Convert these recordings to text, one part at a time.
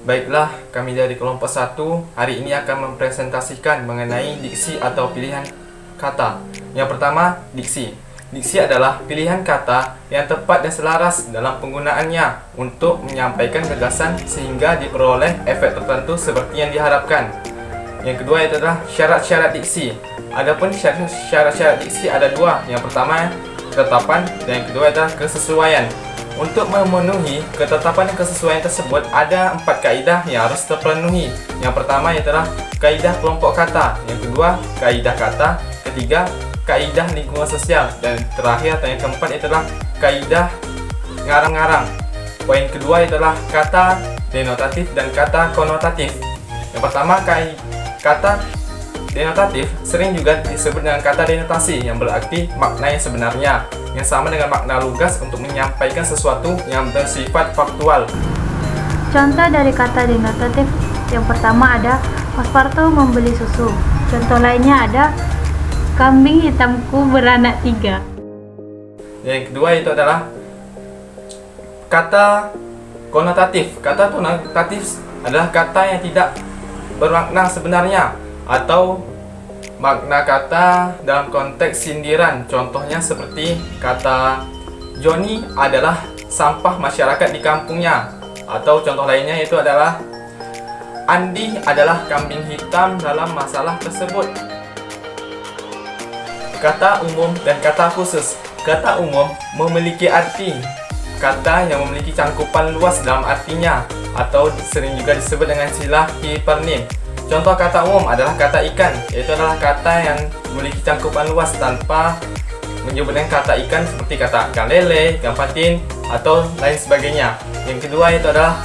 Baiklah, kami dari kelompok 1 hari ini akan mempresentasikan mengenai diksi atau pilihan kata. Yang pertama, diksi. Diksi adalah pilihan kata yang tepat dan selaras dalam penggunaannya untuk menyampaikan gagasan sehingga diperoleh efek tertentu seperti yang diharapkan. Yang kedua itu adalah syarat-syarat diksi. Adapun syarat-syarat diksi ada dua. Yang pertama, ketetapan, dan yang kedua adalah kesesuaian. Untuk memenuhi ketetapan dan kesesuaian tersebut ada 4 kaidah yang harus terpenuhi. Yang pertama adalah kaidah kelompok kata, yang kedua kaidah kata, ketiga kaidah lingkungan sosial, dan terakhir atau yang keempat adalah kaidah ngarang-ngarang. Poin kedua adalah kata denotatif dan kata konotatif. Yang pertama, kata denotatif sering juga disebut dengan kata denotasi yang berarti makna yang sebenarnya, yang sama dengan makna lugas untuk menyampaikan sesuatu yang bersifat faktual. Contoh dari kata denotatif yang pertama ada Pasparto membeli susu. Contoh lainnya ada kambing hitamku beranak 3. Yang kedua itu adalah kata konotatif. Kata konotatif adalah kata yang tidak bermakna sebenarnya atau makna kata dalam konteks sindiran. Contohnya seperti kata Joni adalah sampah masyarakat di kampungnya, atau contoh lainnya itu adalah Andi adalah kambing hitam dalam masalah tersebut. Kata umum dan kata khusus. Kata umum memiliki arti kata yang memiliki cangkupan luas dalam artinya, atau sering juga disebut dengan istilah hipernim. Contoh kata umum adalah kata ikan, yaitu adalah kata yang memiliki cangkupan luas tanpa menyebutkan kata ikan seperti kata ikan lele, ikan patin, atau lain sebagainya. Yang kedua itu adalah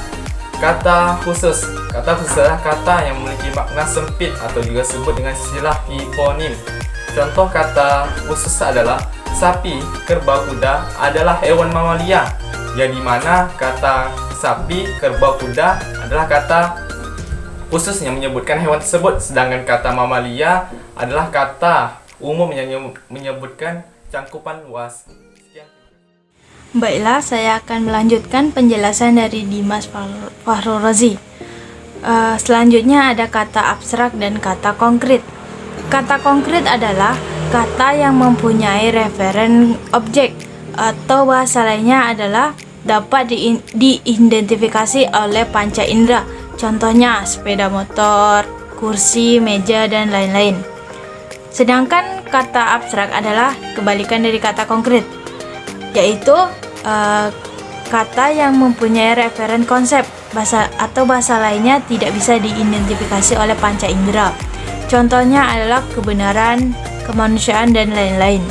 kata khusus. Kata khusus adalah kata yang memiliki makna sempit atau juga disebut dengan istilah hiponim. Contoh kata khusus adalah sapi, kerbau, kuda adalah hewan mamalia, yang dimana kata sapi, kerbau, kuda adalah kata khusus yang menyebutkan hewan tersebut, sedangkan kata mamalia adalah kata umum yang menyebutkan cangkupan luas. Sekian. Baiklah, saya akan melanjutkan penjelasan dari Dimas Fakhrul Razi. Selanjutnya ada kata abstrak dan kata konkret. Kata konkret adalah kata yang mempunyai referen objek, atau bahasa lainnya adalah dapat diidentifikasi oleh panca indera. Contohnya sepeda motor, kursi, meja, dan lain-lain. Sedangkan kata abstrak adalah kebalikan dari kata konkret, yaitu kata yang mempunyai referen konsep atau bahasa lainnya tidak bisa diidentifikasi oleh panca indera. Contohnya adalah kebenaran, kemanusiaan, dan lain-lain.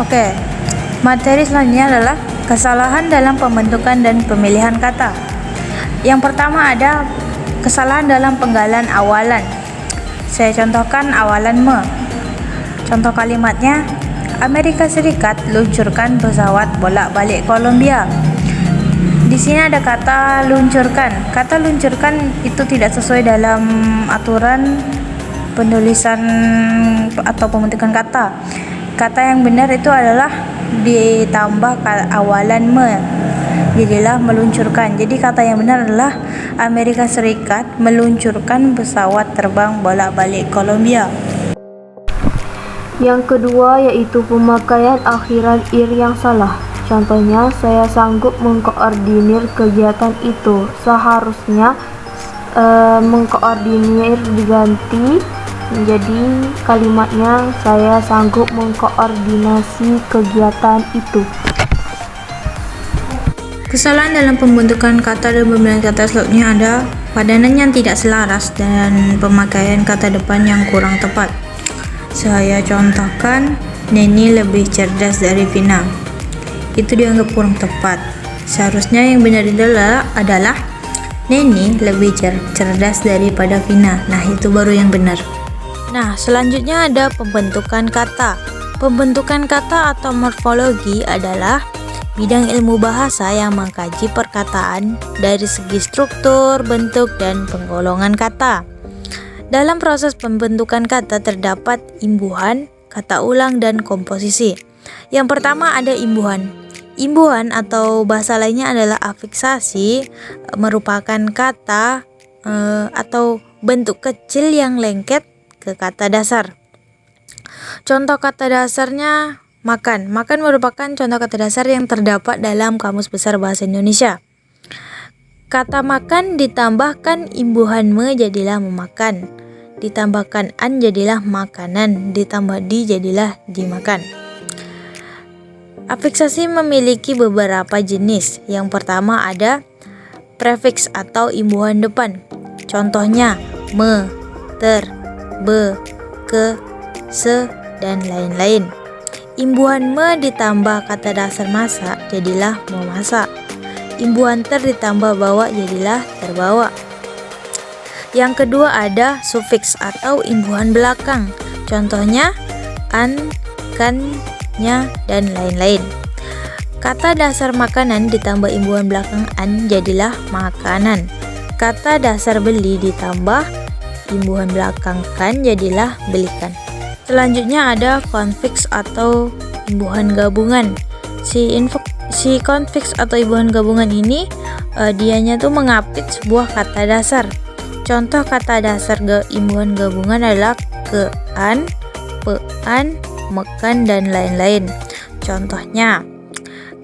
Oke, materi selanjutnya adalah kesalahan dalam pembentukan dan pemilihan kata. Yang pertama ada kesalahan dalam penggalan awalan. Saya contohkan awalan me. Contoh kalimatnya, Amerika Serikat luncurkan pesawat bolak-balik Kolombia. Di sini ada kata luncurkan. Kata luncurkan itu tidak sesuai dalam aturan penulisan atau pembentukan kata. Kata yang benar itu adalah ditambah awalan me. Jadilah meluncurkan. Jadi kata yang benar adalah Amerika Serikat meluncurkan pesawat terbang bolak-balik Kolombia. Yang kedua yaitu pemakaian akhiran ir yang salah. Contohnya, saya sanggup mengkoordinir kegiatan itu. Seharusnya mengkoordinir diganti menjadi kalimatnya saya sanggup mengkoordinasi kegiatan itu. Kesalahan dalam pembentukan kata dan pemilihan kata selanjutnya ada padanan yang tidak selaras dan pemakaian kata depan yang kurang tepat. Saya contohkan, Neni lebih cerdas dari Vina. Itu dianggap kurang tepat. Seharusnya yang benar adalah Neni lebih cerdas daripada Vina. Nah, itu baru yang benar. Nah, selanjutnya ada pembentukan kata. Pembentukan kata atau morfologi adalah bidang ilmu bahasa yang mengkaji perkataan dari segi struktur, bentuk, dan penggolongan kata. Dalam proses pembentukan kata terdapat imbuhan, kata ulang, dan komposisi. Yang pertama ada imbuhan. Imbuhan atau bahasa lainnya adalah afiksasi, merupakan kata atau bentuk kecil yang lengket ke kata dasar. Contoh kata dasarnya makan. Makan merupakan contoh kata dasar yang terdapat dalam Kamus Besar Bahasa Indonesia. Kata makan ditambahkan imbuhan me jadilah memakan. Ditambahkan an jadilah makanan. Ditambah di jadilah dimakan. Afiksasi memiliki beberapa jenis. Yang pertama ada prefiks atau imbuhan depan. Contohnya me, ter, be, ke, se, dan lain-lain. Imbuhan me ditambah kata dasar masak jadilah memasak. Imbuhan ter ditambah bawa jadilah terbawa. Yang kedua ada sufiks atau imbuhan belakang. Contohnya an, kan, nya, dan lain-lain. Kata dasar makanan ditambah imbuhan belakang an jadilah makanan. Kata dasar beli ditambah imbuhan belakang kan jadilah belikan. Selanjutnya ada konfiks atau imbuhan gabungan. Si konfiks atau imbuhan gabungan ini dianya tuh mengapit sebuah kata dasar. Contoh kata dasar imbuhan gabungan adalah kean, pean, mekan, dan lain-lain. Contohnya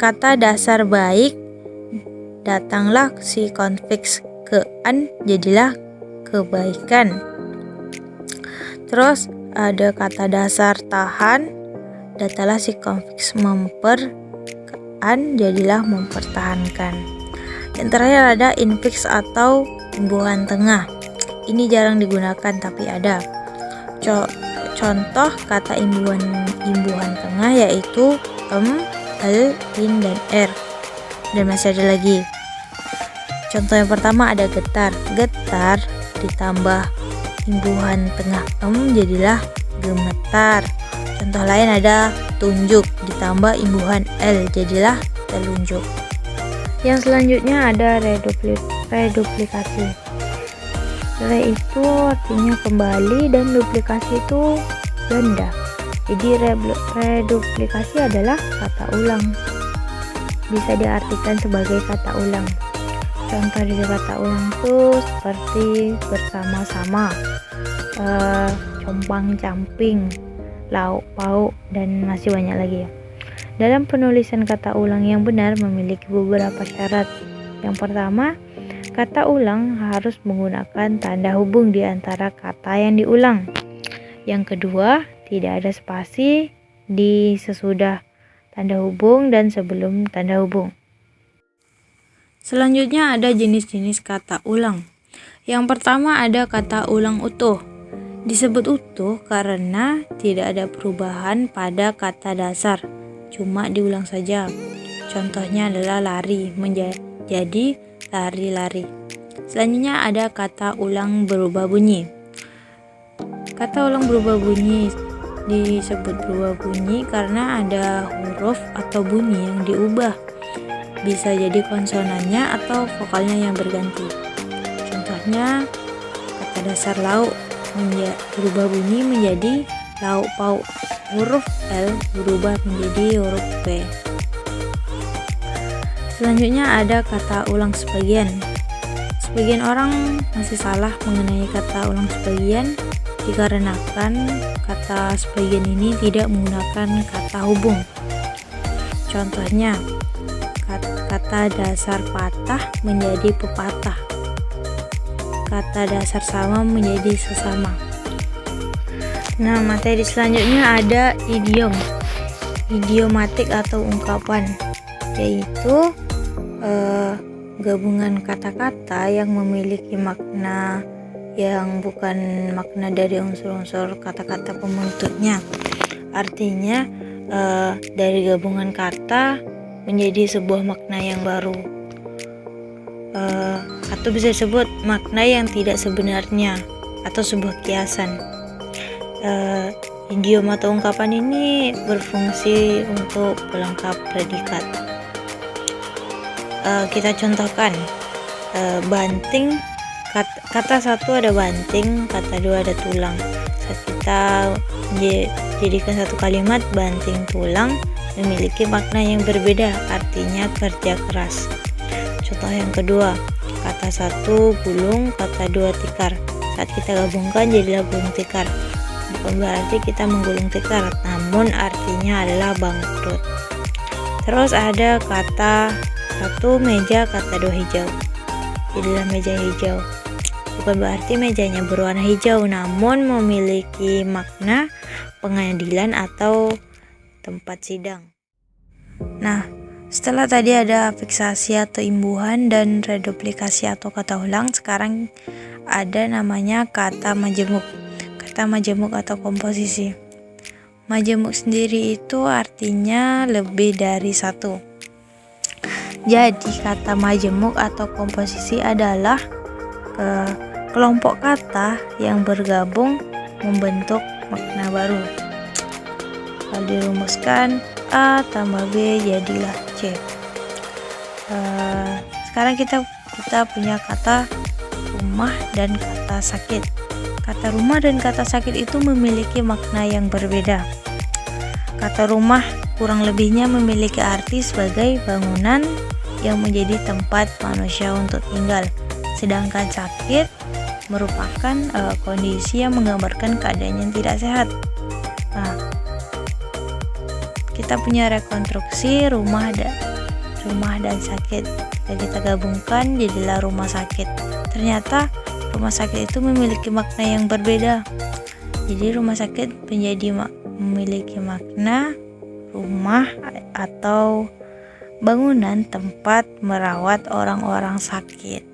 kata dasar baik datanglah si konfiks kean jadilah kebaikan. Terus ada kata dasar tahan datanglah si konfiks memper kean jadilah mempertahankan. Yang terakhir ada infiks atau imbuhan tengah. Ini jarang digunakan tapi ada. Contoh kata imbuhan tengah yaitu l, in, dan r. Dan masih ada lagi. Contoh yang pertama ada getar. Getar ditambah imbuhan tengah jadilah gemetar. Contoh lain ada tunjuk ditambah imbuhan l jadilah telunjuk. Yang selanjutnya ada reduplikasi. Re itu artinya kembali dan duplikasi itu ganda. Jadi reduplikasi adalah kata ulang. Bisa diartikan sebagai kata ulang. Contoh dari kata ulang itu seperti bersama-sama, compang-camping, lauk pauk, dan masih banyak lagi ya. Dalam penulisan kata ulang yang benar memiliki beberapa syarat. Yang pertama, kata ulang harus menggunakan tanda hubung di antara kata yang diulang. Yang kedua, tidak ada spasi di sesudah tanda hubung dan sebelum tanda hubung. Selanjutnya ada jenis-jenis kata ulang. Yang pertama ada kata ulang utuh. Disebut utuh karena tidak ada perubahan pada kata dasar, cuma diulang saja. Contohnya adalah lari menjadi lari-lari. Selanjutnya ada kata ulang berubah bunyi. Kata ulang berubah bunyi disebut berubah bunyi karena ada huruf atau bunyi yang diubah. Bisa jadi konsonannya atau vokalnya yang berganti. Contohnya kata dasar lauk berubah bunyi menjadi lauk pauk. Huruf L berubah menjadi huruf P. Selanjutnya ada kata ulang sebagian. Sebagian orang masih salah mengenai kata ulang sebagian dikarenakan kata sebagian ini tidak menggunakan kata hubung. Contohnya kata dasar patah menjadi pepatah. Kata dasar sama menjadi sesama. Nah, materi selanjutnya ada idiom. Idiomatik atau ungkapan, yaitu gabungan kata-kata yang memiliki makna yang bukan makna dari unsur-unsur kata-kata pembentuknya. Artinya dari gabungan kata menjadi sebuah makna yang baru, atau bisa disebut makna yang tidak sebenarnya atau sebuah kiasan. Idiom atau ungkapan ini berfungsi untuk pelengkap predikat. Kita contohkan banting. Kata satu ada banting, kata dua ada tulang. Saat kita jadikan satu kalimat banting tulang, memiliki makna yang berbeda, artinya kerja keras. Contoh yang kedua, kata 1 gulung, kata 2 tikar. Saat kita gabungkan jadilah gulung tikar. Bukan berarti kita menggulung tikar, namun artinya adalah bangkrut. Terus ada kata 1 meja, kata 2 hijau. Jadilah meja hijau. Bukan berarti mejanya berwarna hijau, namun memiliki makna pengadilan atau tempat sidang. Nah, setelah tadi ada fiksasi atau imbuhan dan reduplikasi atau kata ulang, sekarang ada namanya kata majemuk. Kata majemuk atau komposisi. Majemuk sendiri itu artinya lebih dari satu. Jadi kata majemuk atau komposisi adalah kelompok kata yang bergabung membentuk makna baru. Kalau dirumuskan, A tambah B jadilah C. Sekarang kita punya kata rumah dan kata sakit. Kata rumah dan kata sakit itu memiliki makna yang berbeda. Kata rumah kurang lebihnya memiliki arti sebagai bangunan yang menjadi tempat manusia untuk tinggal. Sedangkan sakit merupakan kondisi yang menggambarkan keadaan yang tidak sehat. Nah, kita punya rekonstruksi rumah dan sakit. Dan kita gabungkan jadilah rumah sakit. Ternyata rumah sakit itu memiliki makna yang berbeda. Jadi rumah sakit memiliki makna rumah atau bangunan tempat merawat orang-orang sakit.